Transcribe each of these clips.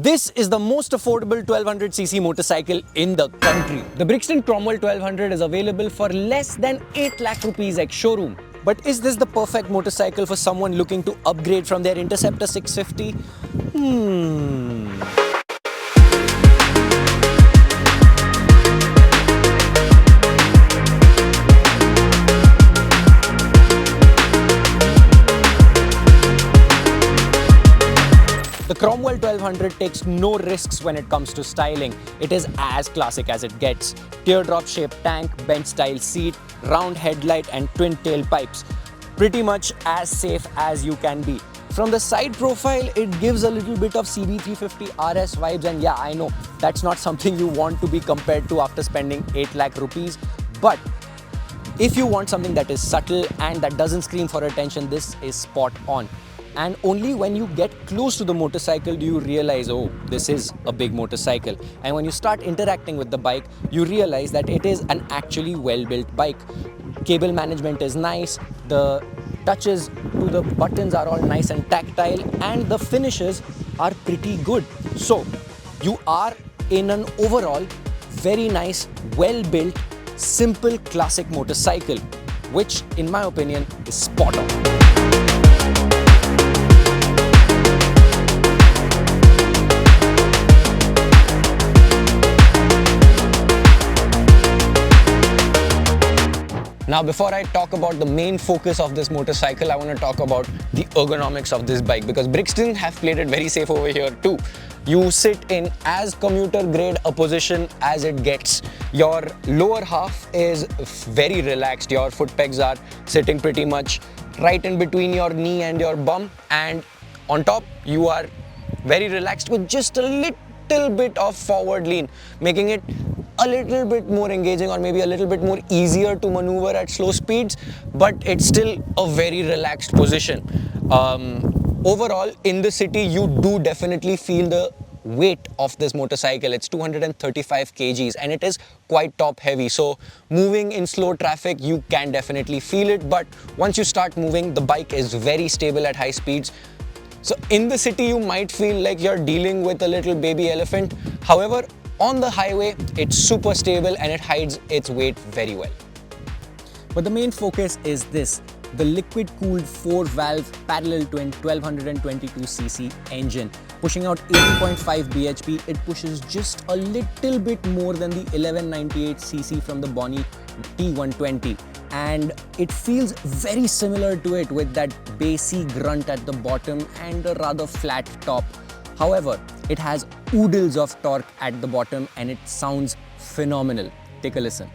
This is the most affordable 1200cc motorcycle in the country. The Brixton Cromwell 1200 is available for less than 8 lakh rupees ex showroom. But is this the perfect motorcycle for someone looking to upgrade from their Interceptor 650? The Cromwell 1200 takes no risks when it comes to styling. It is as classic as it gets. Teardrop shaped tank, bench style seat, round headlight and twin tail pipes. Pretty much as safe as you can be. From the side profile, it gives a little bit of CB350 RS vibes, and yeah, I know that's not something you want to be compared to after spending 8 lakh rupees. But if you want something that is subtle and that doesn't scream for attention, this is spot on. And only when you get close to the motorcycle do you realize, oh, this is a big motorcycle. And when you start interacting with the bike, you realize that it is an actually well-built bike. Cable management is nice, the touches to the buttons are all nice and tactile, and the finishes are pretty good. So, you are in an overall very nice, well-built, simple, classic motorcycle, which in my opinion is spot on. Now, before I talk about the main focus of this motorcycle, I want to talk about the ergonomics of this bike, because Brixton have played it very safe over here too. You sit in as commuter grade a position as it gets. Your lower half is very relaxed. Your foot pegs are sitting pretty much right in between your knee and your bum, and on top you are very relaxed with just a little bit of forward lean, making it a little bit more engaging or maybe a little bit more easier to maneuver at slow speeds, but it's still a very relaxed position. Overall, in the city, you do definitely feel the weight of this motorcycle. It's 235 kgs and it is quite top heavy. So moving in slow traffic, you can definitely feel it. But once you start moving, the bike is very stable at high speeds. So in the city, you might feel like you're dealing with a little baby elephant. However, on the highway, it's super stable and it hides its weight very well. But the main focus is this, the liquid-cooled 4-valve parallel twin 1222cc engine. Pushing out 80.5 bhp, it pushes just a little bit more than the 1198cc from the Bonnie T120. And it feels very similar to it with that bassy grunt at the bottom and a rather flat top. However, it has oodles of torque at the bottom and it sounds phenomenal. Take a listen.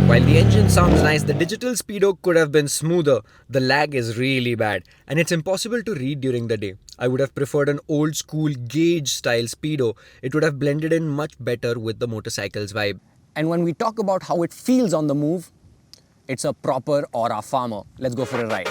While the engine sounds nice, the digital speedo could have been smoother. The lag is really bad and it's impossible to read during the day. I would have preferred an old school gauge style speedo. It would have blended in much better with the motorcycle's vibe. And when we talk about how it feels on the move, it's a proper aura farmer. Let's go for a ride.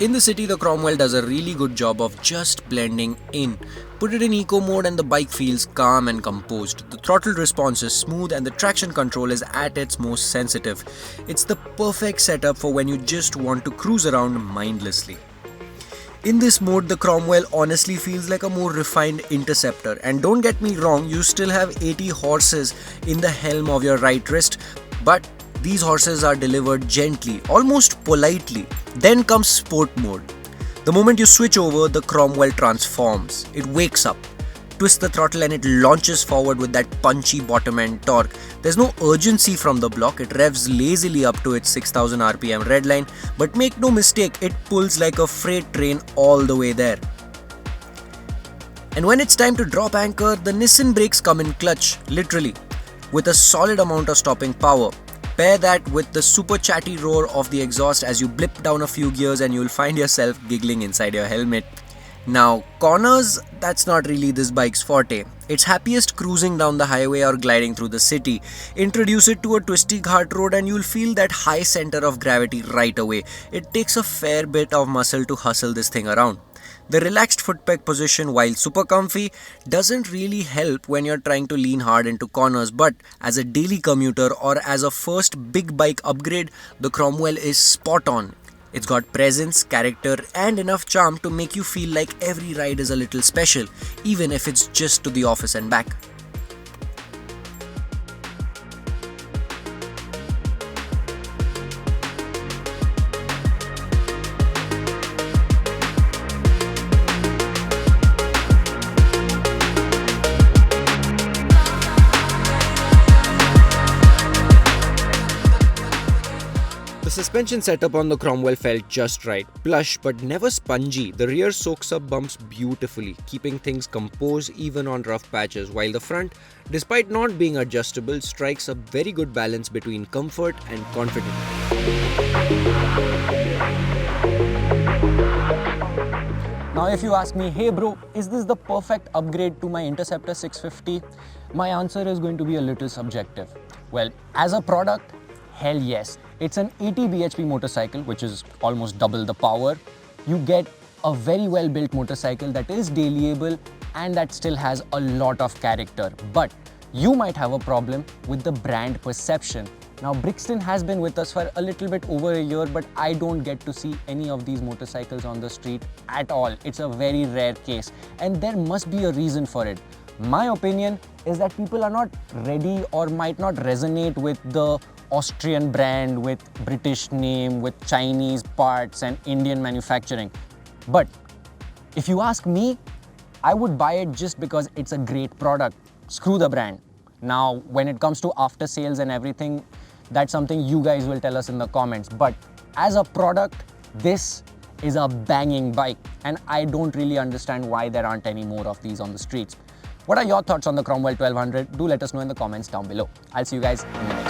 In the city, the Cromwell does a really good job of just blending in. Put it in eco mode and the bike feels calm and composed. The throttle response is smooth and the traction control is at its most sensitive. It's the perfect setup for when you just want to cruise around mindlessly. In this mode, the Cromwell honestly feels like a more refined Interceptor. And don't get me wrong, you still have 80 horses in the helm of your right wrist, but these horses are delivered gently, almost politely. Then comes sport mode. The moment you switch over, the Cromwell transforms. It wakes up, twists the throttle and it launches forward with that punchy bottom end torque. There's no urgency from the block, it revs lazily up to its 6000 rpm redline, but make no mistake, it pulls like a freight train all the way there. And when it's time to drop anchor, the Nissan brakes come in clutch, literally, with a solid amount of stopping power. Pair that with the super chatty roar of the exhaust as you blip down a few gears and you'll find yourself giggling inside your helmet. Now, corners, that's not really this bike's forte. It's happiest cruising down the highway or gliding through the city. Introduce it to a twisty Ghat road and you'll feel that high center of gravity right away. It takes a fair bit of muscle to hustle this thing around. The relaxed foot peg position, while super comfy, doesn't really help when you're trying to lean hard into corners, but as a daily commuter or as a first big bike upgrade, the Cromwell is spot on. It's got presence, character and enough charm to make you feel like every ride is a little special, even if it's just to the office and back. The suspension setup on the Cromwell felt just right. Plush but never spongy, the rear soaks up bumps beautifully, keeping things composed even on rough patches, while the front, despite not being adjustable, strikes a very good balance between comfort and confidence. Now if you ask me, hey bro, is this the perfect upgrade to my Interceptor 650? My answer is going to be a little subjective. Well, as a product, hell yes. It's an 80 bhp motorcycle, which is almost double the power. You get a very well built motorcycle that is dailyable and that still has a lot of character. But you might have a problem with the brand perception. Now Brixton has been with us for a little bit over a year, but I don't get to see any of these motorcycles on the street at all. It's a very rare case and there must be a reason for it. My opinion is that people are not ready or might not resonate with the Austrian brand, with British name, with Chinese parts and Indian manufacturing. But if you ask me, I would buy it just because it's a great product. Screw the brand. Now, when it comes to after sales and everything, that's something you guys will tell us in the comments. But as a product, this is a banging bike and I don't really understand why there aren't any more of these on the streets. What are your thoughts on the Cromwell 1200? Do let us know in the comments down below. I'll see you guys in the next video.